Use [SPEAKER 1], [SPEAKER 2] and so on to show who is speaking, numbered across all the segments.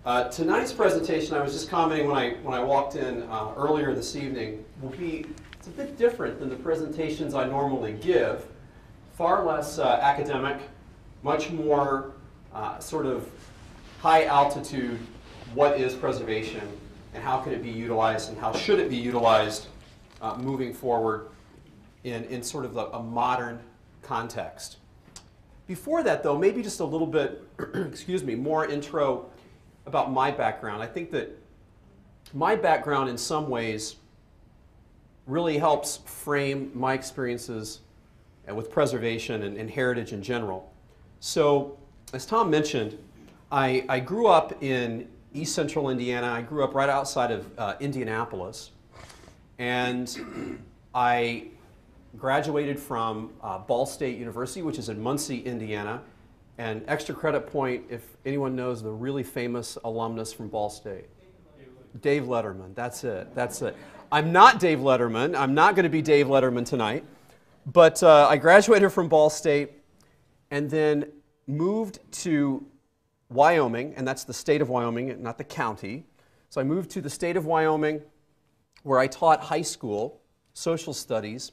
[SPEAKER 1] Tonight's presentation, I was just commenting when I walked in earlier this evening, it's a bit different than the presentations I normally give. Far less academic, much more sort of high altitude, what is preservation and how can it be utilized and how should it be utilized moving forward in sort of a modern context. Before that though, maybe just a little bit, excuse me, more intro about my background. I think that my background in some ways really helps frame my experiences with preservation and heritage in general. So, as Tom mentioned, I grew up in East Central Indiana. I grew up right outside of Indianapolis. And I graduated from Ball State University, which is in Muncie, Indiana. And extra credit point, if anyone knows the really famous alumnus from Ball State. Dave Letterman, that's it, that's it. I'm not Dave Letterman, I'm not going to be Dave Letterman tonight, but I graduated from Ball State and then moved to Wyoming, and that's the state of Wyoming, not the county. So I moved to the state of Wyoming where I taught high school social studies,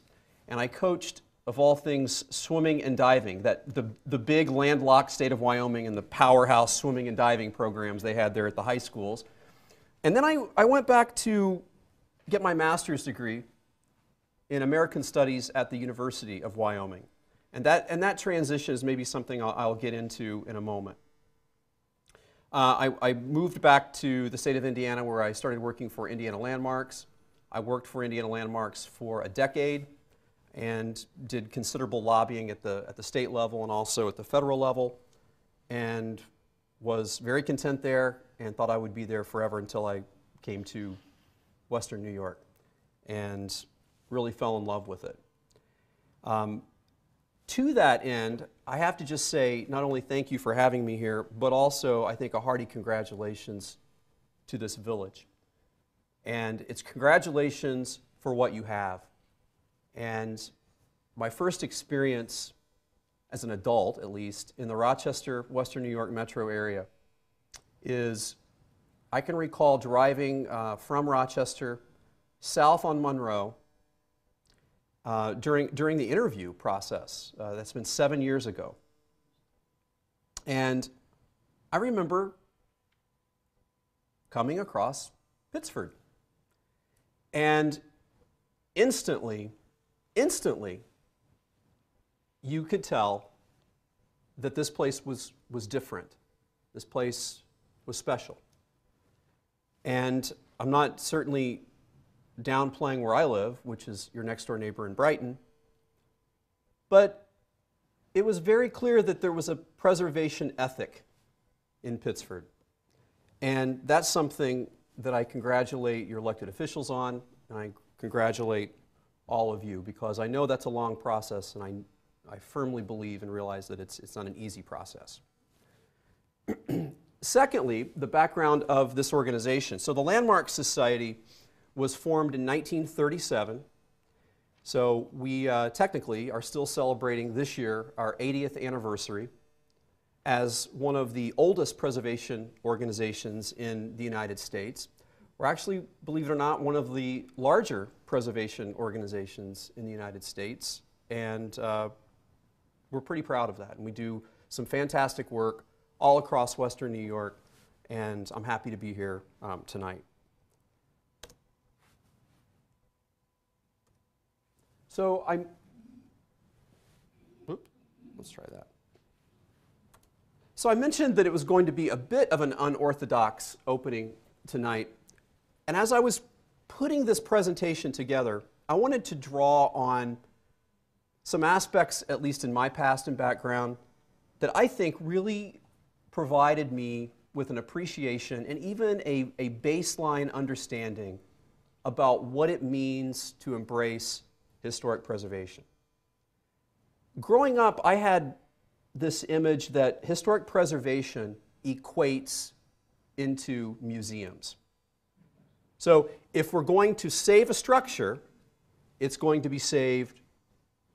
[SPEAKER 1] and I coached, of all things, swimming and diving, the big landlocked state of Wyoming and the powerhouse swimming and diving programs they had there at the high schools. And then I went back to get my master's degree in American Studies at the University of Wyoming. And that transition is maybe something I'll get into in a moment. I moved back to the state of Indiana where I started working for Indiana Landmarks. I worked for Indiana Landmarks for a decade and did considerable lobbying at the state level and also at the federal level, and was very content there and thought I would be there forever until I came to Western New York and really fell in love with it. To that end, I have to just say not only thank you for having me here, but also I think a hearty congratulations to this village. And it's congratulations for what you have. And my first experience as an adult, at least, in the Rochester, Western New York metro area is I can recall driving from Rochester south on Monroe during the interview process. That's been 7 years ago. And I remember coming across Pittsford. And instantly, you could tell that this place was different. This place was special. And I'm not certainly downplaying where I live, which is your next door neighbor in Brighton, but it was very clear that there was a preservation ethic in Pittsford. And that's something that I congratulate your elected officials on, and I congratulate all of you, because I know that's a long process, and I firmly believe and realize that it's not an easy process. Secondly, the background of this organization. So the Landmark Society was formed in 1937. So we technically are still celebrating this year our 80th anniversary as one of the oldest preservation organizations in the United States. We're actually, believe it or not, one of the larger preservation organizations in the United States, and we're pretty proud of that. And we do some fantastic work all across Western New York, and I'm happy to be here tonight. So let's try that. So I mentioned that it was going to be a bit of an unorthodox opening tonight. And as I was putting this presentation together, I wanted to draw on some aspects, at least in my past and background, that I think really provided me with an appreciation and even a baseline understanding about what it means to embrace historic preservation. Growing up, I had this image that historic preservation equates into museums. So if we're going to save a structure, it's going to be saved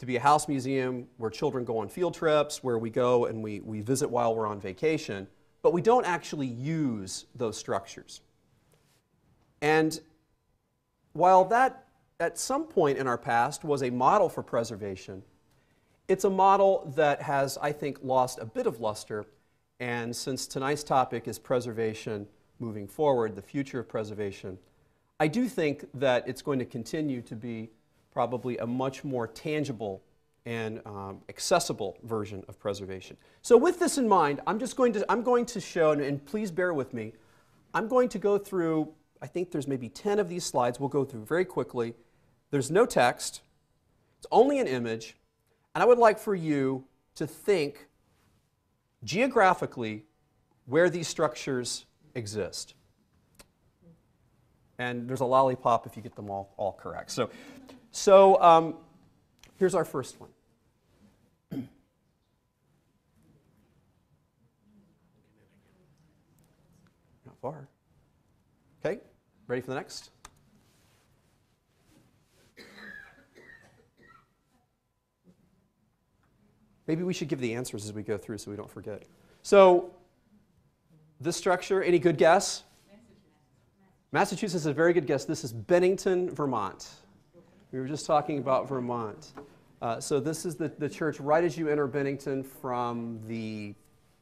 [SPEAKER 1] to be a house museum where children go on field trips, where we go and we visit while we're on vacation. but we don't actually use those structures. And while that at some point in our past was a model for preservation, it's a model that has, I think, lost a bit of luster. And since tonight's topic is preservation moving forward, the future of preservation, I do think that it's going to continue to be probably a much more tangible and accessible version of preservation. So with this in mind, I'm going to show, and please bear with me, I'm going to go through, I think there's maybe 10 of these slides. We'll go through very quickly. There's no text. It's only an image. And I would like for you to think geographically where these structures exist. And there's a lollipop if you get them all correct. So here's our first one. Not far. Okay, ready for the next? Maybe we should give the answers as we go through so we don't forget. So this structure, any good guess? Massachusetts is a very good guess. This is Bennington, Vermont. We were just talking about Vermont. So this is the church right as you enter Bennington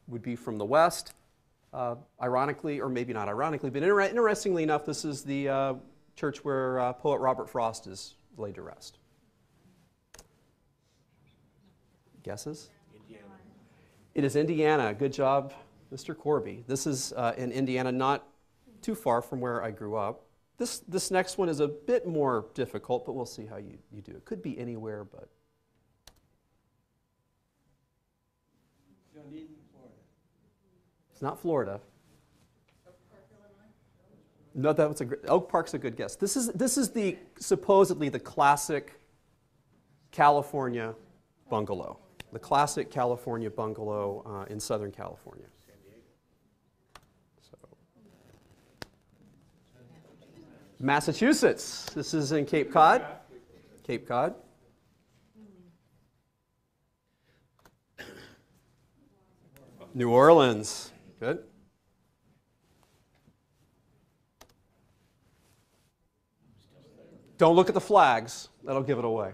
[SPEAKER 1] would be from the west. Ironically, or maybe not ironically, but interestingly enough, this is the church where poet Robert Frost is laid to rest. Guesses? Indiana. It is Indiana. Good job, Mr. Corby. This is in Indiana, not too far from where I grew up. This next one is a bit more difficult, but we'll see how you do. It could be anywhere, but... It's not Florida. No, that was Oak Park's a good guess. This is supposedly the classic California bungalow. The classic California bungalow in Southern California. So. Massachusetts. This is in Cape Cod. Cape Cod. New Orleans. Good. Don't look at the flags. That'll give it away.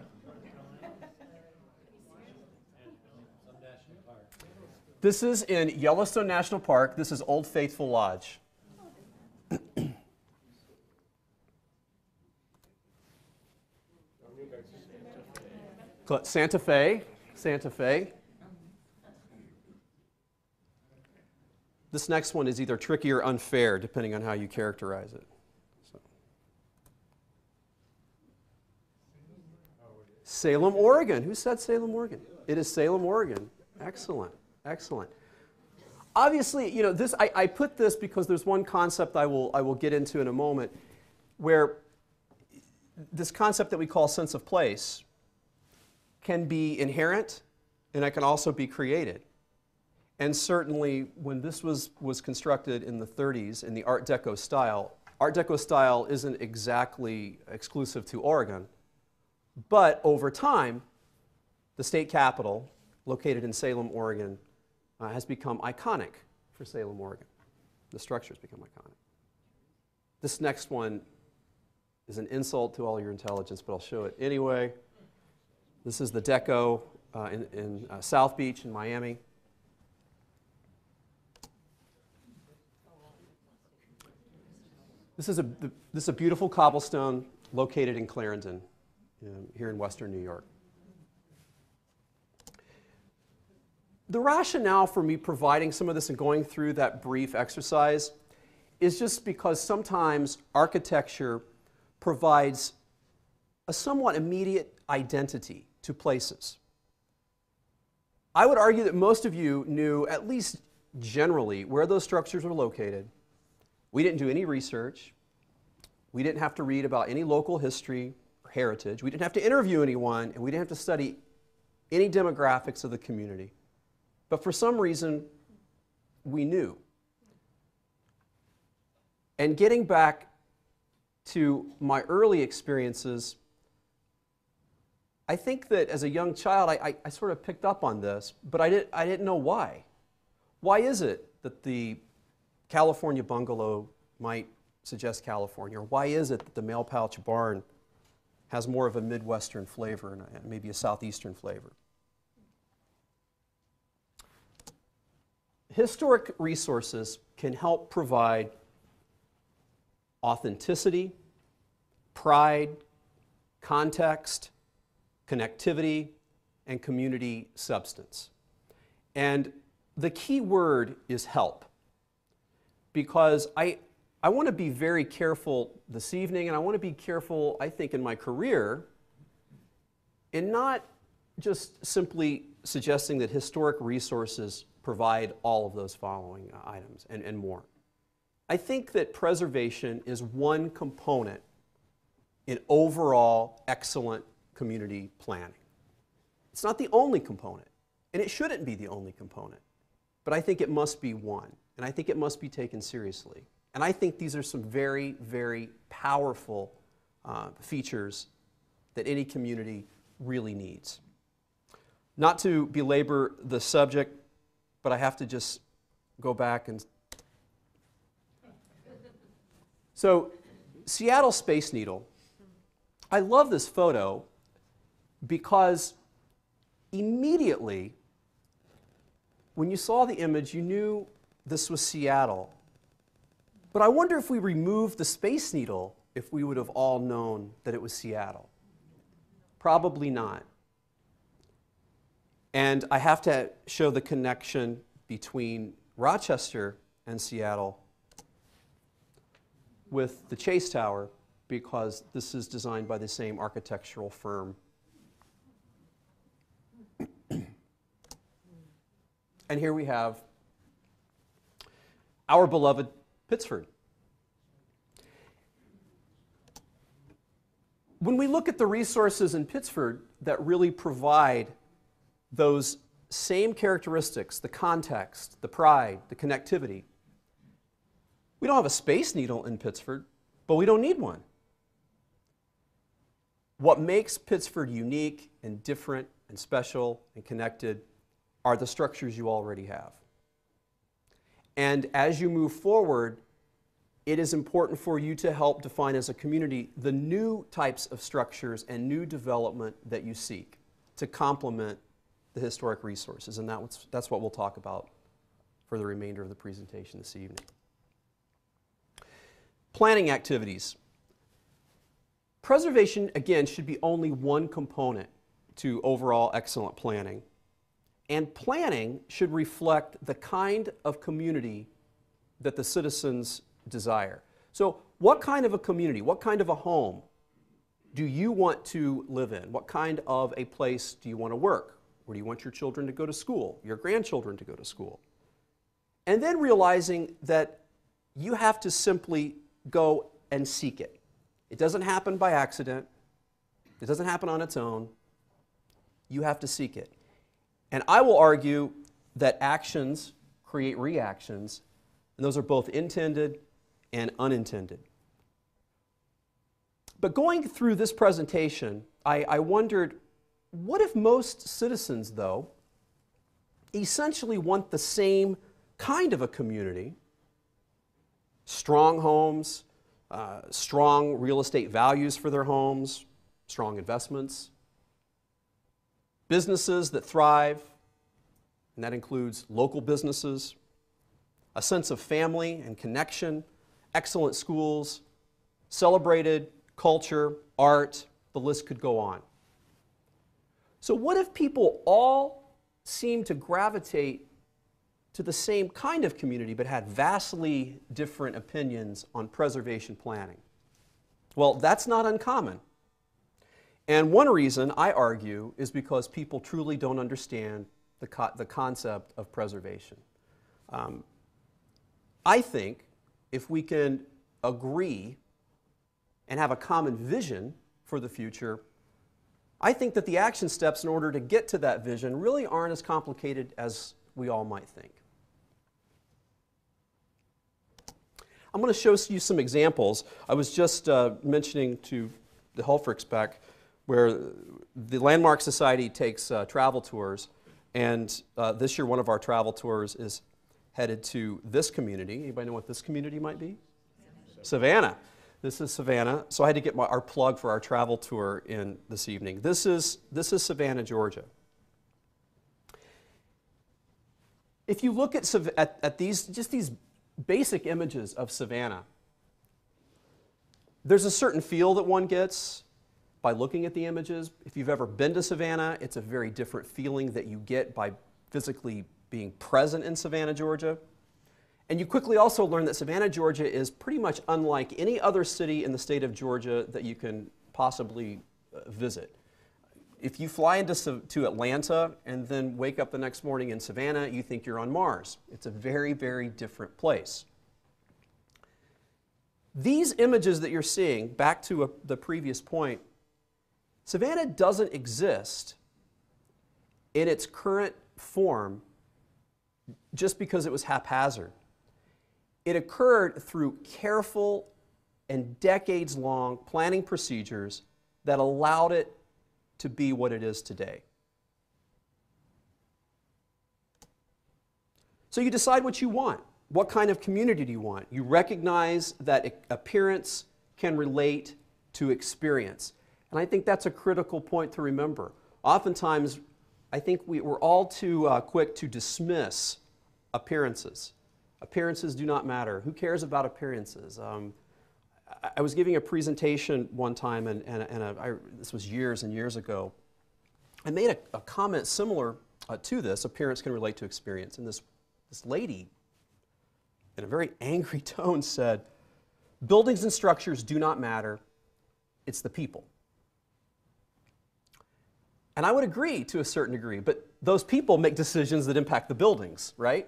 [SPEAKER 1] This is in Yellowstone National Park. This is Old Faithful Lodge. Santa Fe. Santa Fe. This next one is either tricky or unfair, depending on how you characterize it. So. Salem, Oregon. Who said Salem, Oregon? It is Salem, Oregon. Excellent. Excellent. Obviously, you know, I put this because there's one concept I will get into in a moment, where this concept that we call sense of place can be inherent, and it can also be created. And certainly, when this was constructed in the 30s in the Art Deco style isn't exactly exclusive to Oregon, but over time, the state capitol, located in Salem, Oregon, has become iconic for Salem, Oregon. The structure has become iconic. This next one is an insult to all your intelligence, but I'll show it anyway. This is the Deco in South Beach in Miami. This is a beautiful cobblestone located in Clarendon, here in western New York. The rationale for me providing some of this and going through that brief exercise is just because sometimes architecture provides a somewhat immediate identity to places. I would argue that most of you knew, at least generally, where those structures were located. We didn't do any research. We didn't have to read about any local history or heritage. We didn't have to interview anyone, and we didn't have to study any demographics of the community. But for some reason, we knew. And getting back to my early experiences, I think that as a young child, I sort of picked up on this, but I didn't know why. Why is it that the California bungalow might suggest California? Or why is it that the mail pouch barn has more of a Midwestern flavor and maybe a Southeastern flavor? Historic resources can help provide authenticity, pride, context, connectivity, and community substance. And the key word is help, because I want to be very careful this evening, and I want to be careful, I think, in my career, in not just simply suggesting that historic resources provide all of those following items and more. I think that preservation is one component in overall excellent community planning. It's not the only component, and it shouldn't be the only component, but I think it must be one, and I think it must be taken seriously. And I think these are some very, very powerful features that any community really needs. Not to belabor the subject, but I have to just go back and... So, Seattle Space Needle. I love this photo because immediately when you saw the image, you knew this was Seattle. But I wonder if we removed the Space Needle, if we would have all known that it was Seattle. Probably not. And I have to show the connection between Rochester and Seattle with the Chase Tower, because this is designed by the same architectural firm. And here we have our beloved Pittsford. When we look at the resources in Pittsford that really provide those same characteristics, the context, the pride, the connectivity, we don't have a Space Needle in Pittsford, but we don't need one. What makes Pittsford unique and different and special and connected are the structures you already have. And as you move forward, it is important for you to help define as a community the new types of structures and new development that you seek to complement the historic resources. And that's what we'll talk about for the remainder of the presentation this evening. Planning activities. Preservation, again, should be only one component to overall excellent planning. And planning should reflect the kind of community that the citizens desire. So what kind of a community, what kind of a home do you want to live in? What kind of a place do you want to work? Where do you want your children to go to school, your grandchildren to go to school? And then realizing that you have to simply go and seek it. It doesn't happen by accident. It doesn't happen on its own. You have to seek it. And I will argue that actions create reactions, and those are both intended and unintended. But going through this presentation, I wondered, what if most citizens, though, essentially want the same kind of a community? Strong homes, strong real estate values for their homes, strong investments, businesses that thrive, and that includes local businesses, a sense of family and connection, excellent schools, celebrated culture, art, the list could go on. So what if people all seem to gravitate to the same kind of community but had vastly different opinions on preservation planning? Well, that's not uncommon. And one reason, I argue, is because people truly don't understand the concept of preservation. I think if we can agree and have a common vision for the future, I think that the action steps in order to get to that vision really aren't as complicated as we all might think. I'm going to show you some examples. I was just mentioning to the Helfrichsbeck where the Landmark Society takes travel tours, and this year one of our travel tours is headed to this community. Anybody know what this community might be? Savannah. This is Savannah. So I had to get our plug for our travel tour in this evening. This is Savannah, Georgia. If you look at these basic images of Savannah, there's a certain feel that one gets by looking at the images. If you've ever been to Savannah, it's a very different feeling that you get by physically being present in Savannah, Georgia. And you quickly also learn that Savannah, Georgia is pretty much unlike any other city in the state of Georgia that you can possibly visit. If you fly to Atlanta and then wake up the next morning in Savannah, you think you're on Mars. It's a very, very different place. These images that you're seeing, back to the previous point, Savannah doesn't exist in its current form just because it was haphazard. It occurred through careful and decades-long planning procedures that allowed it to be what it is today. So you decide what you want. What kind of community do you want? You recognize that appearance can relate to experience. And I think that's a critical point to remember. Oftentimes, I think we're all too quick to dismiss appearances. Appearances do not matter. Who cares about appearances? I was giving a presentation one time, and this was years and years ago. I made a comment similar to this, appearance can relate to experience. And this lady, in a very angry tone, said, buildings and structures do not matter, it's the people. And I would agree to a certain degree, but those people make decisions that impact the buildings, right?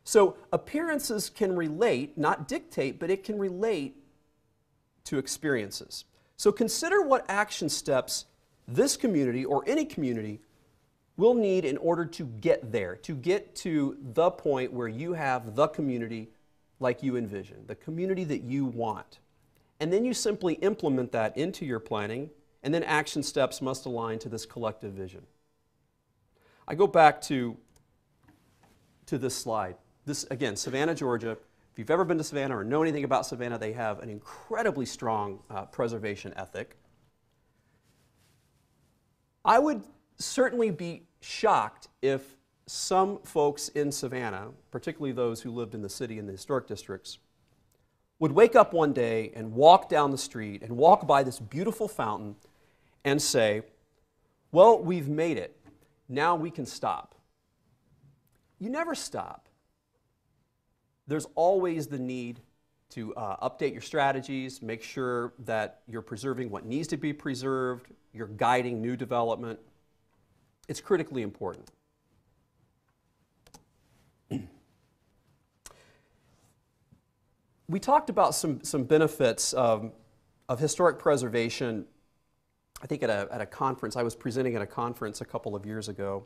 [SPEAKER 1] So appearances can relate, not dictate, but it can relate to experiences. So consider what action steps this community or any community will need in order to get there, to get to the point where you have the community like you envision, the community that you want. And then you simply implement that into your planning, and then action steps must align to this collective vision. I go back to this slide. This, again, Savannah, Georgia. If you've ever been to Savannah or know anything about Savannah, they have an incredibly strong preservation ethic. I would certainly be shocked if some folks in Savannah, particularly those who lived in the city and the historic districts, would wake up one day and walk down the street and walk by this beautiful fountain and say, well, we've made it. Now we can stop. You never stop. There's always the need to update your strategies, make sure that you're preserving what needs to be preserved, you're guiding new development. It's critically important. We talked about some benefits of historic preservation, I think at a conference. I was presenting at a conference a couple of years ago,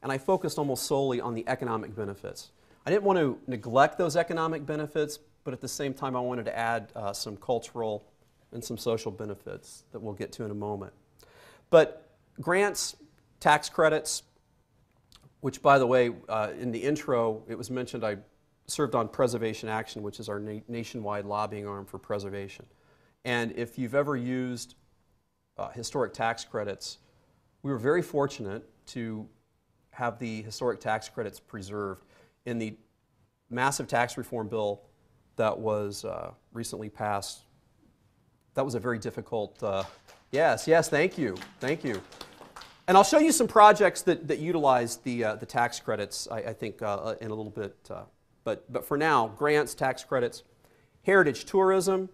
[SPEAKER 1] and I focused almost solely on the economic benefits. I didn't want to neglect those economic benefits, but at the same time I wanted to add some cultural and some social benefits that we'll get to in a moment. But grants, tax credits, which by the way, in the intro it was mentioned I served on Preservation Action, which is our nationwide lobbying arm for preservation. And if you've ever used historic tax credits, we were very fortunate to have the historic tax credits preserved. In the massive tax reform bill that was recently passed, that was a very difficult, yes, thank you. And I'll show you some projects that utilize the tax credits, I think, in a little bit. But for now, grants, tax credits, heritage tourism.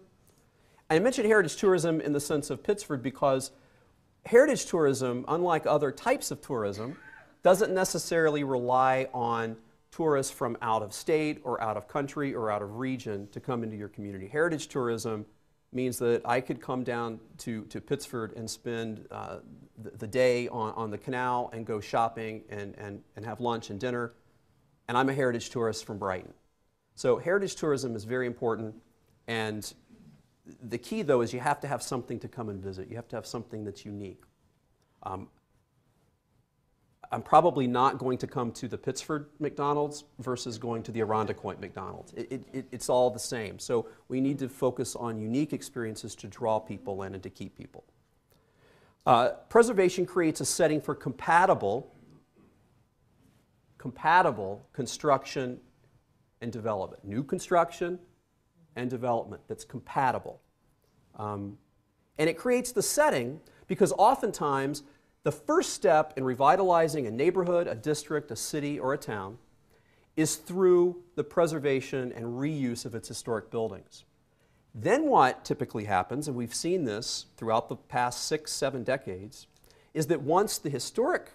[SPEAKER 1] I mentioned heritage tourism in the sense of Pittsford because heritage tourism, unlike other types of tourism, doesn't necessarily rely on tourists from out of state or out of country or out of region to come into your community. Heritage tourism means that I could come down to Pittsford and spend the day on the canal and go shopping and have lunch and dinner, and I'm a heritage tourist from Brighton. So heritage tourism is very important, and the key though is you have to have something to come and visit. You have to have something that's unique. I'm probably not going to come to the Pittsford McDonald's versus going to the Irondequoit McDonald's. It's all the same. So we need to focus on unique experiences to draw people in and to keep people. Preservation creates a setting for compatible construction and development. New construction and development that's compatible. And it creates the setting because oftentimes the first step in revitalizing a neighborhood, a district, a city, or a town is through the preservation and reuse of its historic buildings. Then what typically happens, and we've seen this throughout the past 6, 7 decades, is that once the historic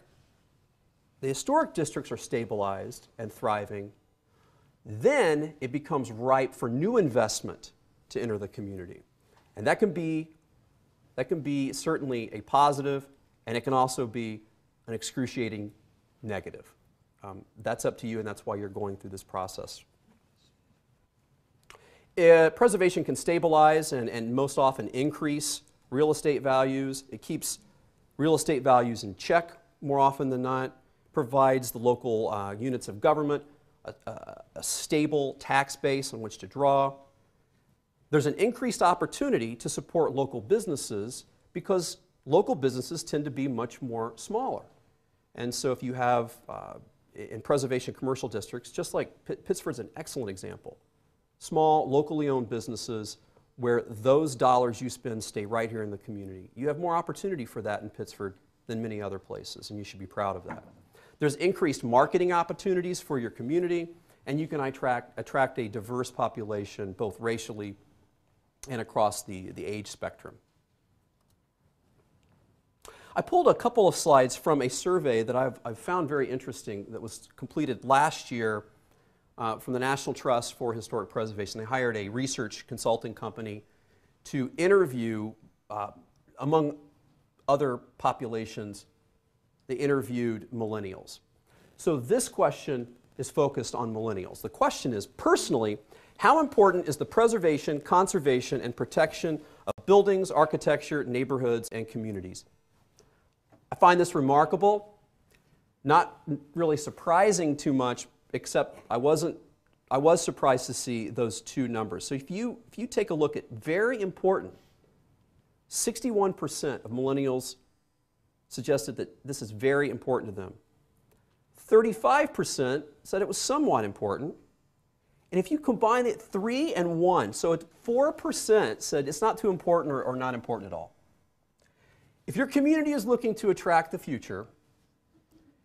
[SPEAKER 1] districts are stabilized and thriving, then it becomes ripe for new investment to enter the community. And that can be certainly a positive, and it can also be an excruciating negative. That's up to you, and that's why you're going through this process. Preservation can stabilize and most often increase real estate values. It keeps real estate values in check more often than not, provides the local units of government a stable tax base on which to draw. There's an increased opportunity to support local businesses because local businesses tend to be much more smaller. And so if you have, in preservation commercial districts, just like Pittsford's an excellent example, small, locally owned businesses where those dollars you spend stay right here in the community. You have more opportunity for that in Pittsford than many other places, and you should be proud of that. There's increased marketing opportunities for your community, and you can attract a diverse population, both racially and across the age spectrum. I pulled a couple of slides from a survey that I've found very interesting that was completed last year from the National Trust for Historic Preservation. They hired a research consulting company to interview, among other populations, they interviewed millennials. So this question is focused on millennials. The question is, personally, how important is the preservation, conservation, and protection of buildings, architecture, neighborhoods, and communities? I find this remarkable, not really surprising too much, except I was surprised to see those two numbers. So if you take a look at very important, 61% of millennials suggested that this is very important to them. 35% said it was somewhat important. And if you combine it 3 and 1, so 4% said it's not too important or not important at all. If your community is looking to attract the future,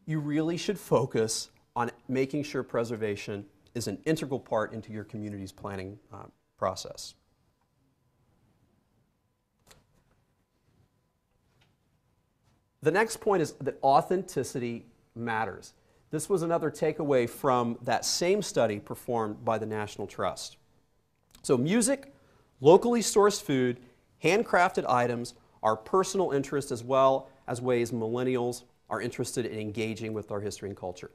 [SPEAKER 1] you really should focus on making sure preservation is an integral part into your community's planning process. The next point is that authenticity matters. This was another takeaway from that same study performed by the National Trust. So music, locally sourced food, handcrafted items are personal interest as well as ways millennials are interested in engaging with our history and culture.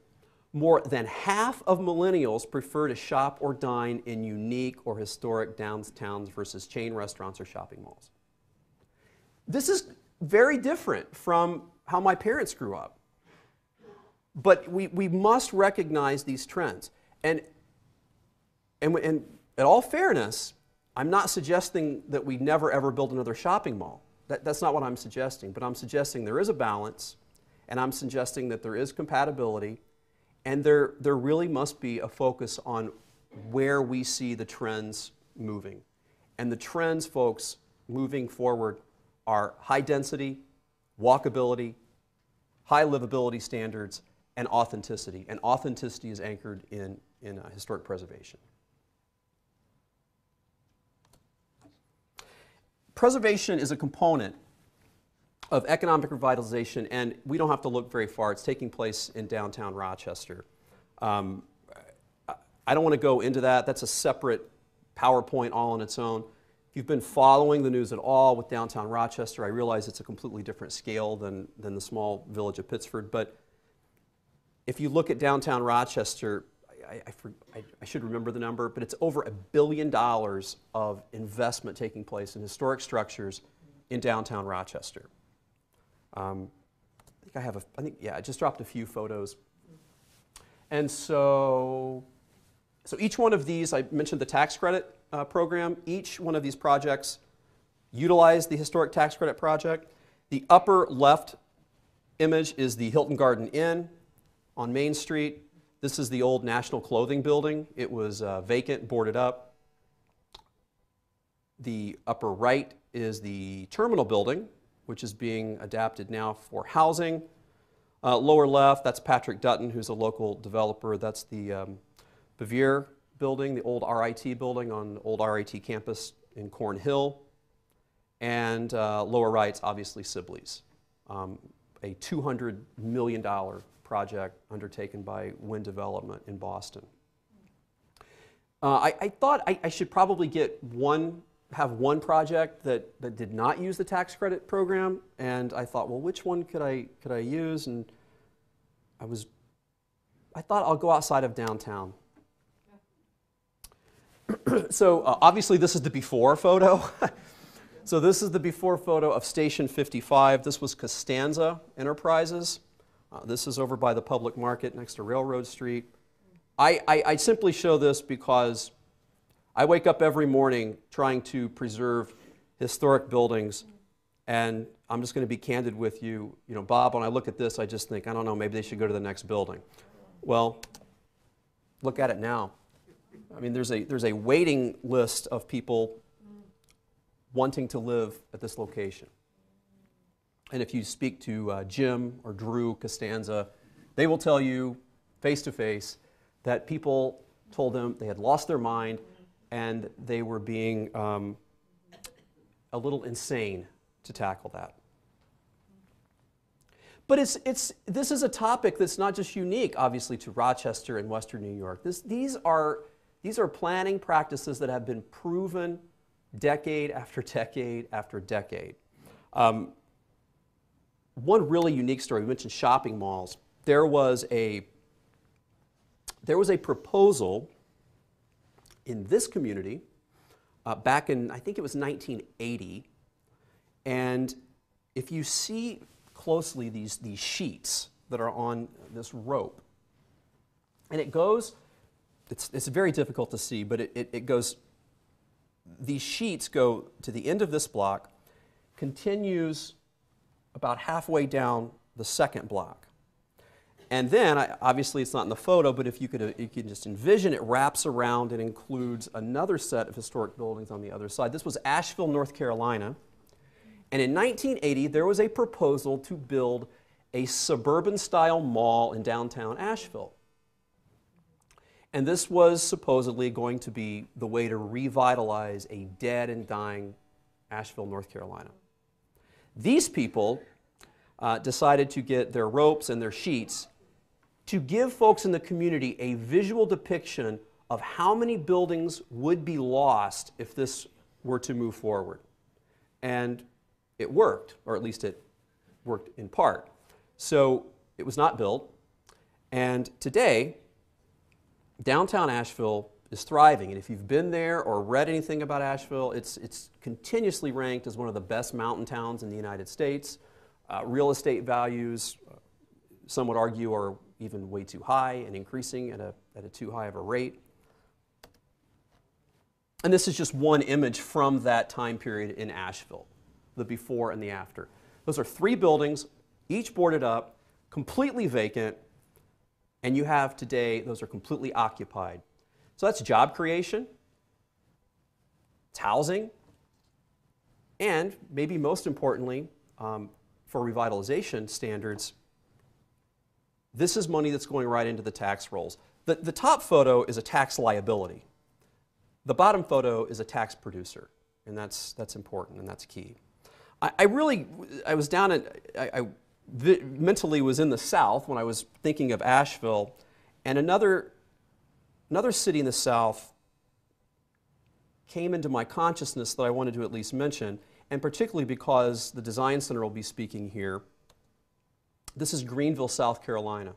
[SPEAKER 1] More than half of millennials prefer to shop or dine in unique or historic downtowns versus chain restaurants or shopping malls. This is very different from how my parents grew up. But we must recognize these trends. And in all fairness, I'm not suggesting that we never ever build another shopping mall. That's not what I'm suggesting. But I'm suggesting there is a balance, and I'm suggesting that there is compatibility, and there really must be a focus on where we see the trends moving. And the trends, folks, moving forward are high density, walkability, high livability standards, and authenticity. And authenticity is anchored in historic preservation. Preservation is a component of economic revitalization, and we don't have to look very far. It's taking place in downtown Rochester. I don't want to go into that. That's a separate PowerPoint all on its own. If you've been following the news at all with downtown Rochester, I realize it's a completely different scale than the small village of Pittsford, but if you look at downtown Rochester, I should remember the number, but it's over $1 billion of investment taking place in historic structures in downtown Rochester. think I have I just dropped a few photos. And so each one of these, I mentioned the tax credit program, each one of these projects utilized the historic tax credit project. The upper left image is the Hilton Garden Inn on Main Street. This is the old National Clothing Building. It was vacant, boarded up. The upper right is the Terminal Building, which is being adapted now for housing. Lower left, that's Patrick Dutton, who's a local developer. That's the Bevere Building, the old RIT building on the old RIT campus in Cornhill. And lower right's obviously Sibley's, a $200 million project undertaken by Wind Development in Boston. I thought I should probably have one project that did not use the tax credit program, and I thought, well, which one could I use? And I thought I'll go outside of downtown. So obviously this is the before photo. So this is the before photo of Station 55. This was Costanza Enterprises. This is over by the public market next to Railroad Street. I simply show this because I wake up every morning trying to preserve historic buildings, and I'm just going to be candid with you. You know, Bob, when I look at this, I just think, I don't know, maybe they should go to the next building. Well, look at it now. I mean, there's a waiting list of people wanting to live at this location. And if you speak to Jim or Drew Costanza, they will tell you face to face that people told them they had lost their mind and they were being a little insane to tackle that. But this is a topic that's not just unique, obviously, to Rochester and Western New York. These are planning practices that have been proven decade after decade after decade. One really unique story, we mentioned shopping malls. There was a proposal in this community back in, I think it was 1980, and if you see closely these sheets that are on this rope, and it goes, it's very difficult to see, but it goes, these sheets go to the end of this block, continues about halfway down the second block. And then, obviously it's not in the photo, but if you can just envision, it wraps around and includes another set of historic buildings on the other side. This was Asheville, North Carolina. And in 1980, there was a proposal to build a suburban-style mall in downtown Asheville. And this was supposedly going to be the way to revitalize a dead and dying Asheville, North Carolina. These people decided to get their ropes and their sheets to give folks in the community a visual depiction of how many buildings would be lost if this were to move forward. And it worked, or at least it worked in part. So it was not built, and today, downtown Asheville is thriving, and if you've been there or read anything about Asheville, it's continuously ranked as one of the best mountain towns in the United States. Real estate values, some would argue, are even way too high and increasing at a too high of a rate. And this is just one image from that time period in Asheville, the before and the after. Those are 3 buildings, each boarded up, completely vacant, and you have today, those are completely occupied. So that's job creation, it's housing, and maybe most importantly, for revitalization standards, this is money that's going right into the tax rolls. The top photo is a tax liability. The bottom photo is a tax producer, and that's important and that's key. I was down at, mentally was in the South when I was thinking of Asheville, and another city in the South came into my consciousness that I wanted to at least mention, and particularly because the Design Center will be speaking here. This is Greenville, South Carolina.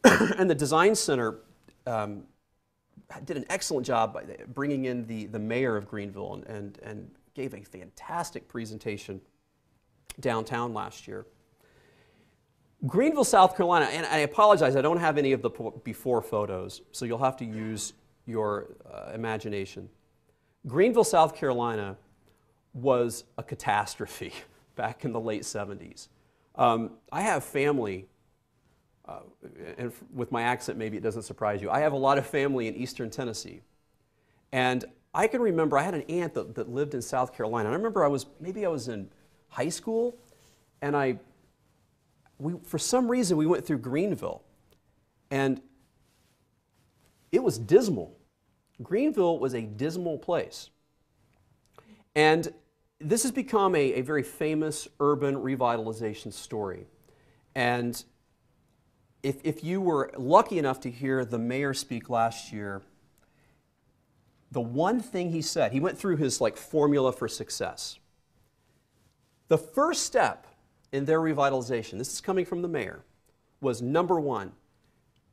[SPEAKER 1] And the Design Center did an excellent job by bringing in the mayor of Greenville and gave a fantastic presentation downtown last year. Greenville, South Carolina, and I apologize, I don't have any of the before photos, so you'll have to use your imagination. Greenville, South Carolina was a catastrophe back in the late 70s. I have family, and with my accent maybe it doesn't surprise you, I have a lot of family in eastern Tennessee. And I can remember, I had an aunt that lived in South Carolina. And I remember maybe I was in high school, and for some reason we went through Greenville, and it was dismal. Greenville was a dismal place. And this has become a very famous urban revitalization story. And if you were lucky enough to hear the mayor speak last year, the one thing he said, he went through his formula for success. The first step in their revitalization, this is coming from the mayor, was number one,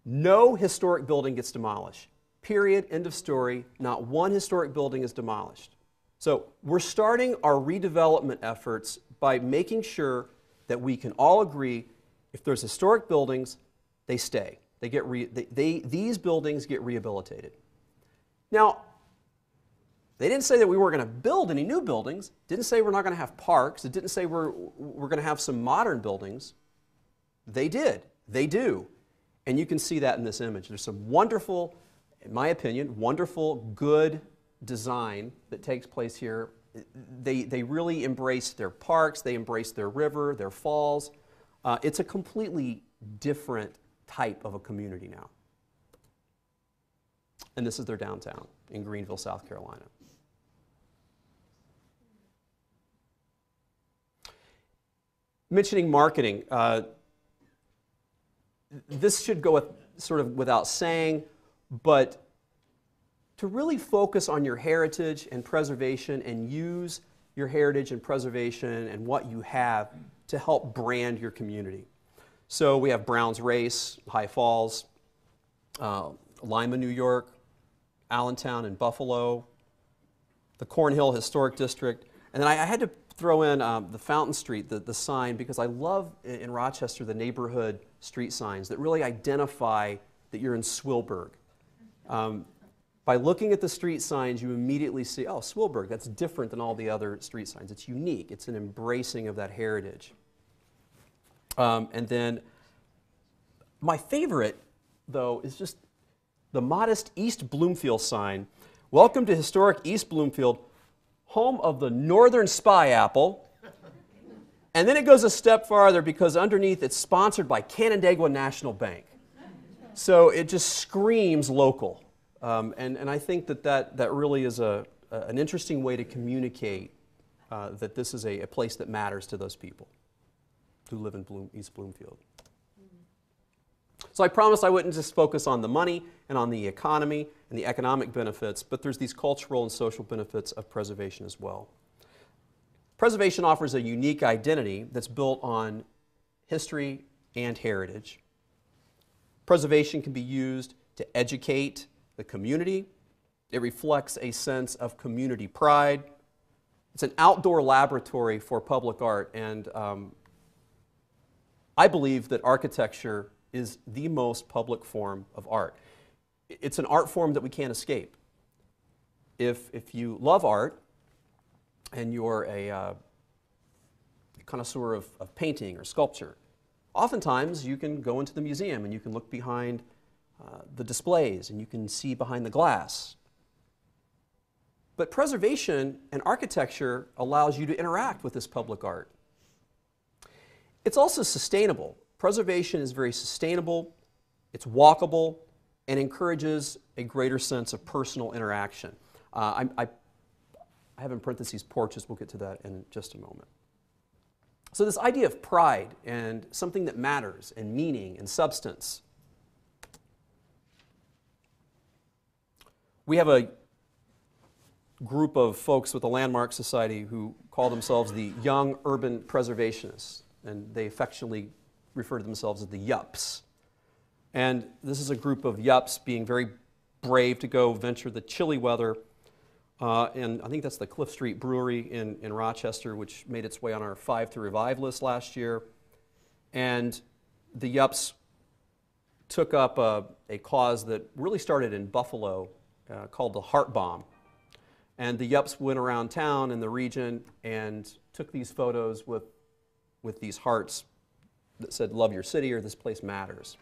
[SPEAKER 1] no historic building gets demolished. Period, end of story. Not one historic building is demolished. So we're starting our redevelopment efforts by making sure that we can all agree if there's historic buildings, they stay. These buildings get rehabilitated. Now, they didn't say that we weren't going to build any new buildings. Didn't say we're not going to have parks. It didn't say we're going to have some modern buildings. They did. They do. And you can see that in this image. There's some wonderful, in my opinion, wonderful, good design that takes place here. They really embrace their parks. They embrace their river, their falls. It's a completely different type of a community now. And this is their downtown in Greenville, South Carolina. Mentioning marketing, this should go sort of without saying, but to really focus on your heritage and preservation and use your heritage and preservation and what you have to help brand your community. So we have Brown's Race, High Falls, Lima, New York, Allentown and Buffalo, the Cornhill Historic District, and then I had to throw in the Fountain Street, the sign, because I love in Rochester the neighborhood street signs that really identify that you're in Swilberg. By looking at the street signs, you immediately see, oh, Swilberg, that's different than all the other street signs. It's unique. It's an embracing of that heritage. And then my favorite, though, is just the modest East Bloomfield sign. Welcome to historic East Bloomfield, home of the Northern Spy Apple. And then it goes a step farther because underneath it's sponsored by Canandaigua National Bank. So it just screams local. And I think that really is an interesting way to communicate that this is a place that matters to those people who live in East Bloomfield. So I promised I wouldn't just focus on the money and on the economy and the economic benefits, but there's these cultural and social benefits of preservation as well. Preservation offers a unique identity that's built on history and heritage. Preservation can be used to educate the community. It reflects a sense of community pride. It's an outdoor laboratory for public art, and I believe that architecture is the most public form of art. It's an art form that we can't escape. If you love art and you're a connoisseur of painting or sculpture, oftentimes you can go into the museum and you can look behind the displays and you can see behind the glass. But preservation and architecture allows you to interact with this public art. It's also sustainable. Preservation is very sustainable, it's walkable, and encourages a greater sense of personal interaction. I have in parentheses porches, we'll get to that in just a moment. So this idea of pride and something that matters and meaning and substance. We have a group of folks with the Landmark Society who call themselves the Young Urban Preservationists, and they affectionately refer to themselves as the Yups. And this is a group of Yups being very brave to go venture the chilly weather. And I think that's the Cliff Street Brewery in Rochester, which made its way on our 5 to Revive list last year. And the Yups took up a cause that really started in Buffalo called the Heart Bomb. And the Yups went around town in the region and took these photos with these hearts that said, "Love your city," or "This place matters."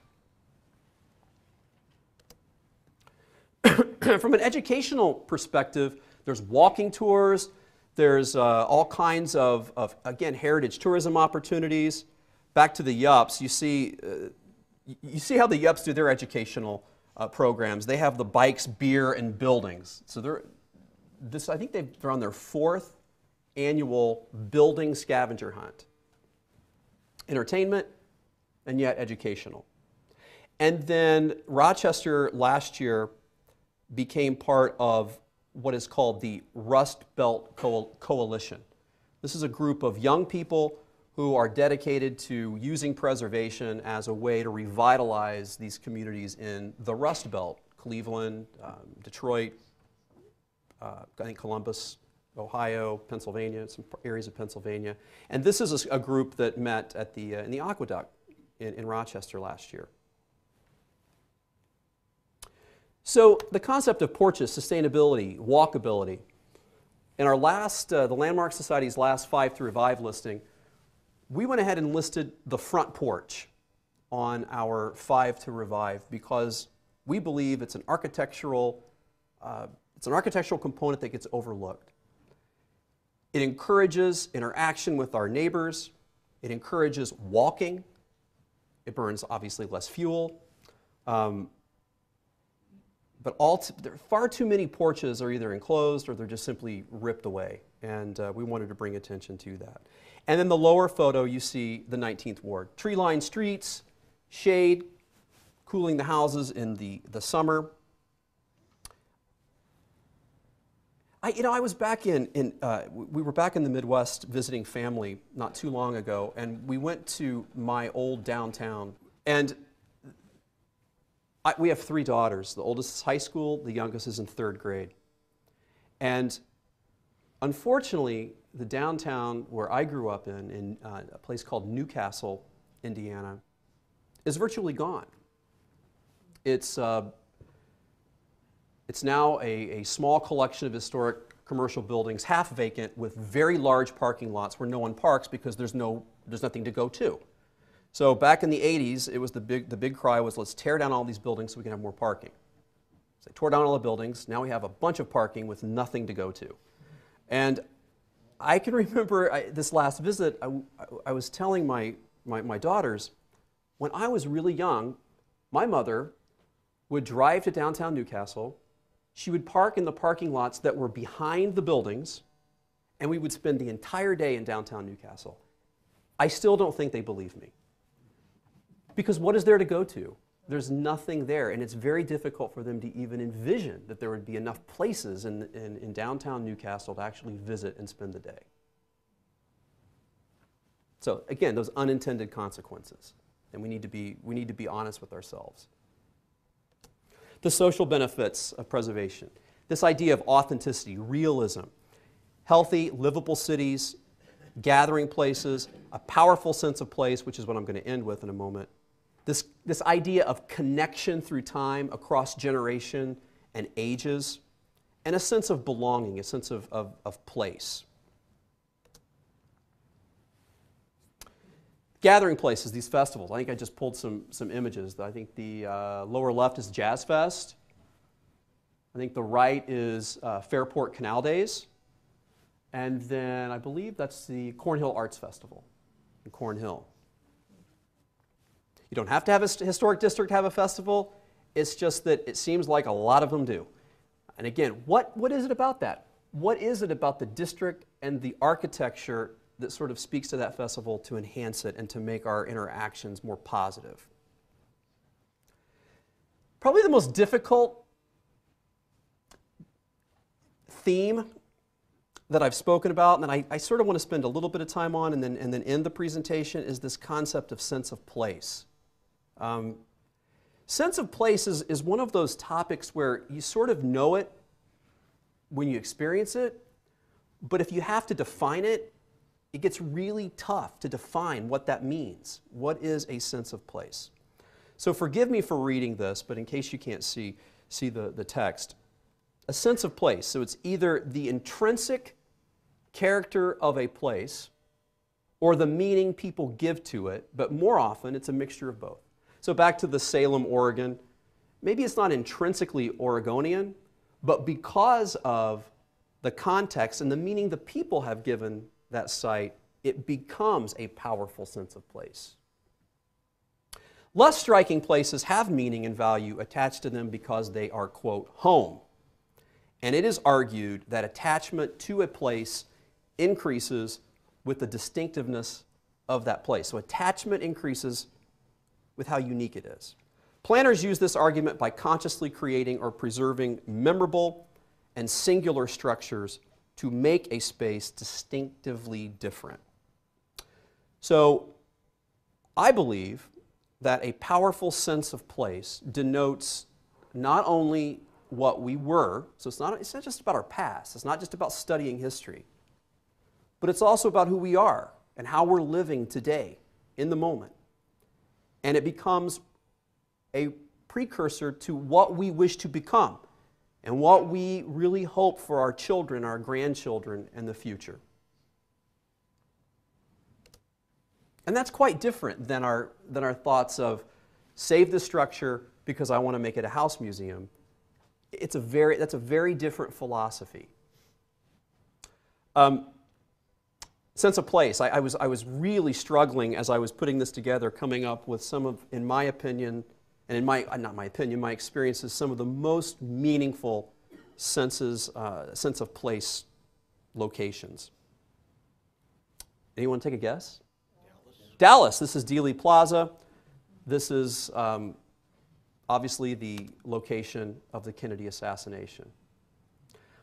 [SPEAKER 1] From an educational perspective, there's walking tours, there's all kinds of, again, heritage tourism opportunities. Back to the Yups, you see how the Yups do their educational programs. They have the bikes, beer, and buildings. So I think they're on their 4th annual building scavenger hunt. Entertainment, and yet educational. And then Rochester last year became part of what is called the Rust Belt Coalition. This is a group of young people who are dedicated to using preservation as a way to revitalize these communities in the Rust Belt: Cleveland, Detroit, I think Columbus, Ohio, Pennsylvania, some areas of Pennsylvania. And this is a group that met at in the Aqueduct in Rochester last year. So the concept of porches, sustainability, walkability. In our last, the Landmark Society's last 5 to Revive listing, we went ahead and listed the front porch on our 5 to Revive because we believe it's an architectural component that gets overlooked. It encourages interaction with our neighbors. It encourages walking. It burns obviously less fuel. But far too many porches are either enclosed or they're just simply ripped away. And we wanted to bring attention to that. And then the lower photo, you see the 19th Ward. Tree-lined streets, shade, cooling the houses in the summer. I was back we were back in the Midwest visiting family not too long ago, and we went to my old downtown. And we have 3 daughters. The oldest is high school, the youngest is in 3rd grade. And unfortunately, the downtown where I grew up in a place called Newcastle, Indiana, is virtually gone. It's now a small collection of historic commercial buildings, half vacant, with very large parking lots where no one parks because there's nothing to go to. So back in the 80s, it was the big cry was, let's tear down all these buildings so we can have more parking. So they tore down all the buildings. Now we have a bunch of parking with nothing to go to. And I can remember this last visit, I was telling my daughters, when I was really young, my mother would drive to downtown Newcastle. She would park in the parking lots that were behind the buildings, and we would spend the entire day in downtown Newcastle. I still don't think they believe me. Because what is there to go to? There's nothing there, and it's very difficult for them to even envision that there would be enough places in downtown Newcastle to actually visit and spend the day. So again, those unintended consequences, and we need to be honest with ourselves. The social benefits of preservation. This idea of authenticity, realism, healthy, livable cities, gathering places, a powerful sense of place, which is what I'm going to end with in a moment. This idea of connection through time across generation and ages, and a sense of belonging, a sense of place. Gathering places, these festivals. I think I just pulled some images. I think the lower left is Jazz Fest. I think the right is Fairport Canal Days. And then I believe that's the Cornhill Arts Festival in Cornhill. You don't have to have a historic district have a festival. It's just that it seems like a lot of them do. And again, what is it about that? What is it about the district and the architecture that sort of speaks to that festival to enhance it and to make our interactions more positive? Probably the most difficult theme that I've spoken about, and I sort of want to spend a little bit of time on and then end the presentation, is this concept of sense of place. Sense of place is one of those topics where you sort of know it when you experience it, but if you have to define it, it gets really tough to define what that means. What is a sense of place? So forgive me for reading this, but in case you can't see the text, a sense of place. So it's either the intrinsic character of a place or the meaning people give to it, but more often it's a mixture of both. So back to the Salem, Oregon, maybe it's not intrinsically Oregonian, but because of the context and the meaning the people have given that site, it becomes a powerful sense of place. Less striking places have meaning and value attached to them because they are, quote, home. And it is argued that attachment to a place increases with the distinctiveness of that place. So attachment increases with how unique it is. Planners use this argument by consciously creating or preserving memorable and singular structures to make a space distinctively different. So I believe that a powerful sense of place denotes not only what we were, so it's not just about our past, it's not just about studying history, but it's also about who we are and how we're living today, in the moment. And it becomes a precursor to what we wish to become and what we really hope for our children, our grandchildren, and the future. And that's quite different than our thoughts of save the structure because I want to make it a house museum. That's a very different philosophy. Sense of place. I was really struggling as I was putting this together, coming up with some of, in my opinion, and my experiences, some of the most meaningful sense of place locations. Anyone take a guess? Dallas. This is Dealey Plaza. This is obviously the location of the Kennedy assassination.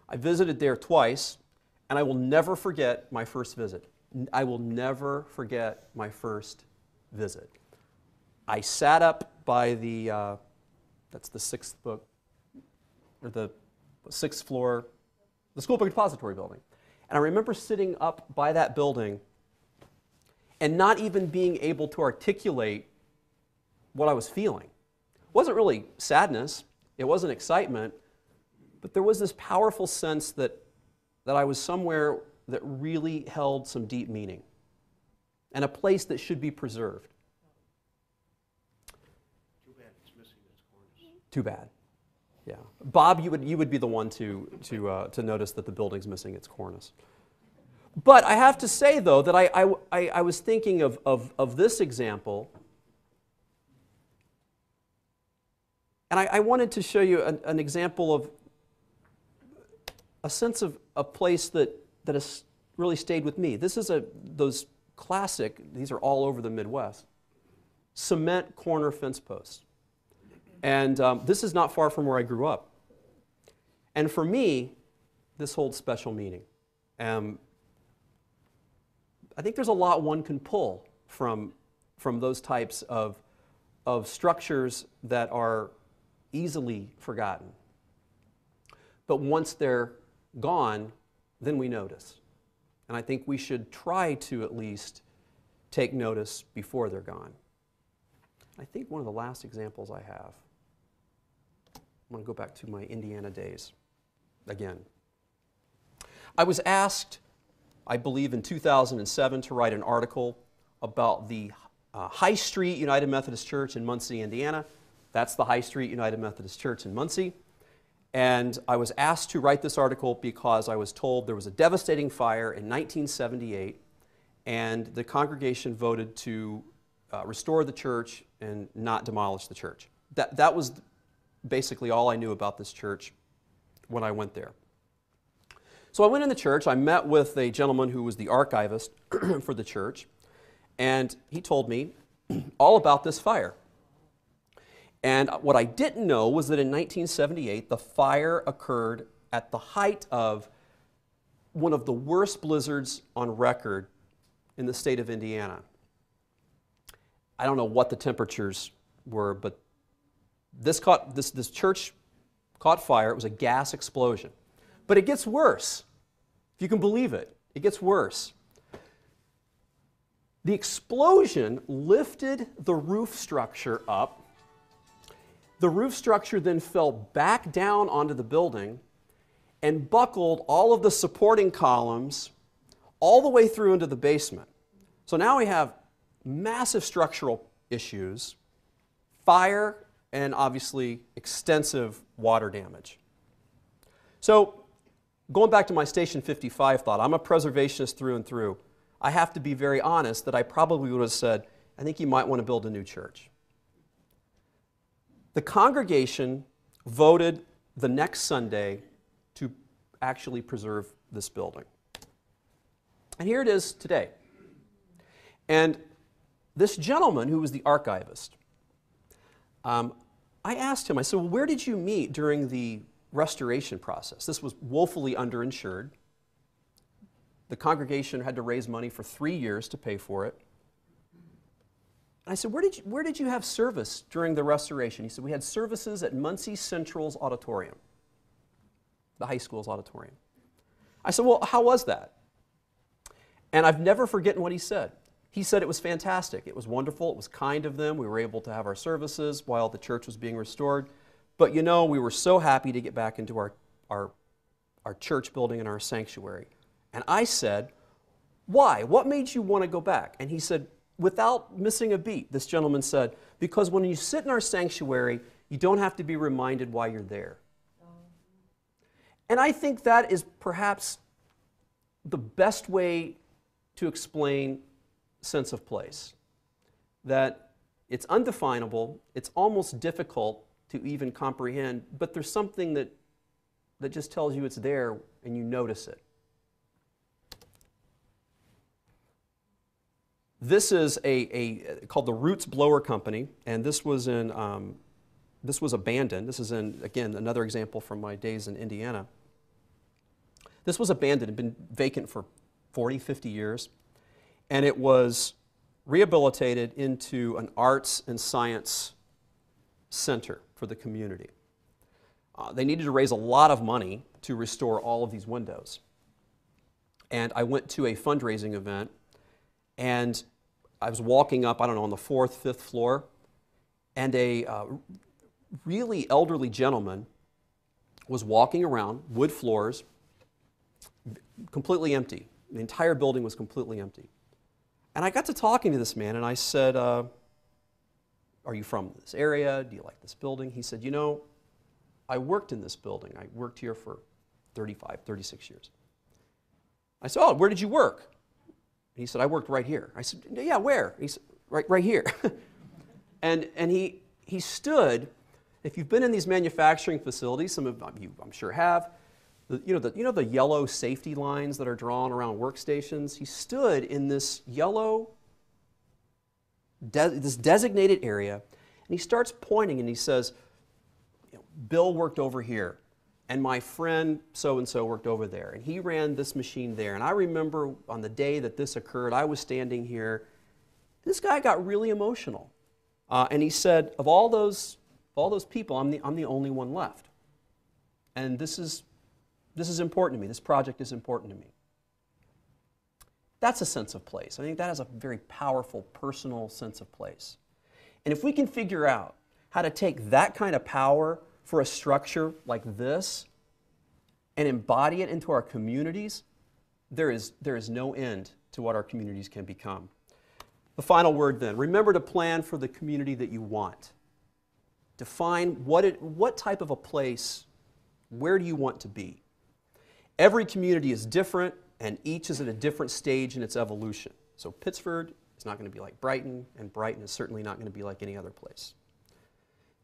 [SPEAKER 1] I visited there twice, and I will never forget my first visit. I will never forget my first visit. I sat up by the, that's the sixth book, or the sixth floor, the school book depository building. And I remember sitting up by that building and not even being able to articulate what I was feeling. It wasn't really sadness, it wasn't excitement, but there was this powerful sense that I was somewhere that really held some deep meaning and a place that should be preserved.
[SPEAKER 2] Too bad it's missing its cornice.
[SPEAKER 1] Too bad. Yeah. Bob, you would be the one to notice that the building's missing its cornice. But I have to say, though, that I was thinking of this example, and I wanted to show you an example of a sense of a place that has really stayed with me. This is those classic, these are all over the Midwest, cement corner fence posts. And this is not far from where I grew up. And for me, this holds special meaning. I think there's a lot one can pull from those types of structures that are easily forgotten. But once they're gone, then we notice. And I think we should try to at least take notice before they're gone. I think one of the last examples I have, I'm going to go back to my Indiana days again. I was asked, I believe in 2007, to write an article about the High Street United Methodist Church in Muncie, Indiana. That's the High Street United Methodist Church in Muncie. And I was asked to write this article because I was told there was a devastating fire in 1978, and the congregation voted to restore the church and not demolish the church. That was basically all I knew about this church when I went there. So I went in the church, I met with a gentleman who was the archivist for the church, and he told me all about this fire. And what I didn't know was that in 1978, the fire occurred at the height of one of the worst blizzards on record in the state of Indiana. I don't know what the temperatures were, but this church caught fire. It was a gas explosion. But it gets worse. If you can believe it, it gets worse. The explosion lifted the roof structure up. The roof structure then fell back down onto the building and buckled all of the supporting columns all the way through into the basement. So now we have massive structural issues, fire, and obviously extensive water damage. So going back to my Station 55 thought, I'm a preservationist through and through. I have to be very honest that I probably would have said, I think you might want to build a new church. The congregation voted the next Sunday to actually preserve this building. And here it is today. And this gentleman who was the archivist, I asked him, I said, well, where did you meet during the restoration process? This was woefully underinsured. The congregation had to raise money for 3 years to pay for it. And I said, where did you have service during the restoration? He said, we had services at Muncie Central's auditorium, the high school's auditorium. I said, well, how was that? And I've never forgotten what he said. He said it was fantastic. It was wonderful. It was kind of them. We were able to have our services while the church was being restored. But you know, we were so happy to get back into our church building and our sanctuary. And I said, why? What made you want to go back? And he said, without missing a beat, this gentleman said, because when you sit in our sanctuary, you don't have to be reminded why you're there. And I think that is perhaps the best way to explain sense of place. That it's undefinable, it's almost difficult to even comprehend, but there's something that just tells you it's there and you notice it. This is called the Roots Blower Company, and this was abandoned. This is again, another example from my days in Indiana. This was abandoned, it had been vacant for 40, 50 years, and it was rehabilitated into an arts and science center for the community. They needed to raise a lot of money to restore all of these windows. And I went to a fundraising event, and I was walking up, I don't know, on the 4th, 5th floor, and a really elderly gentleman was walking around, wood floors, completely empty. The entire building was completely empty. And I got to talking to this man, and I said, are you from this area? Do you like this building? He said, you know, I worked in this building. I worked here for 35, 36 years. I said, oh, where did you work? He said, I worked right here. I said, yeah, where? He said, right here. and he stood. If you've been in these manufacturing facilities, some of you I'm sure have, you know the yellow safety lines that are drawn around workstations? He stood in this yellow, this designated area, and he starts pointing and he says, Bill worked over here, and my friend so-and-so worked over there, and he ran this machine there. And I remember on the day that this occurred, I was standing here. This guy got really emotional. And he said, of all those people, I'm the only one left. And this is important to me. This project is important to me. That's a sense of place. I think that has a very powerful, personal sense of place. And if we can figure out how to take that kind of power for a structure like this and embody it into our communities, there is no end to what our communities can become. The final word then, remember to plan for the community that you want. Define what type of a place, where do you want to be? Every community is different, and each is at a different stage in its evolution. So Pittsford is not going to be like Brighton, and Brighton is certainly not going to be like any other place.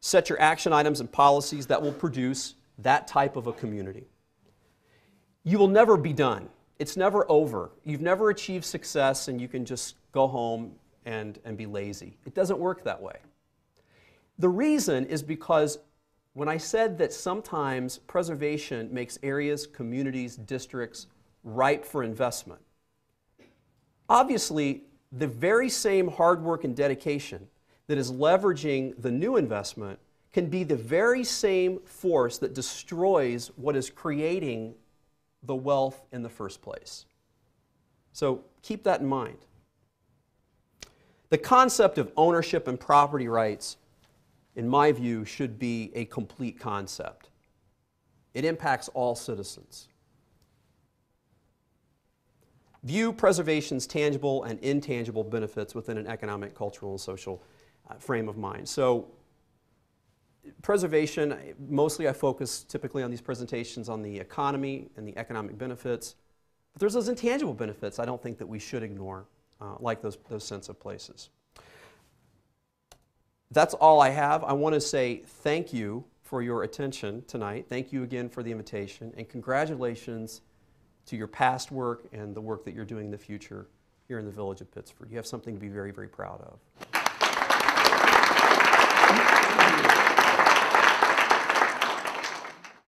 [SPEAKER 1] Set your action items and policies that will produce that type of a community. You will never be done. It's never over. You've never achieved success and you can just go home and be lazy. It doesn't work that way. The reason is because when I said that sometimes preservation makes areas, communities, districts ripe for investment, obviously the very same hard work and dedication that is leveraging the new investment can be the very same force that destroys what is creating the wealth in the first place. So keep that in mind. The concept of ownership and property rights, in my view, should be a complete concept. It impacts all citizens. View preservation's tangible and intangible benefits within an economic, cultural, and social frame of mind. So, preservation, mostly I focus typically on these presentations on the economy and the economic benefits. But there's those intangible benefits I don't think that we should ignore, like those sense of places. That's all I have. I want to say thank you for your attention tonight. Thank you again for the invitation, and congratulations to your past work and the work that you're doing in the future here in the village of Pittsford. You have something to be very, very proud of.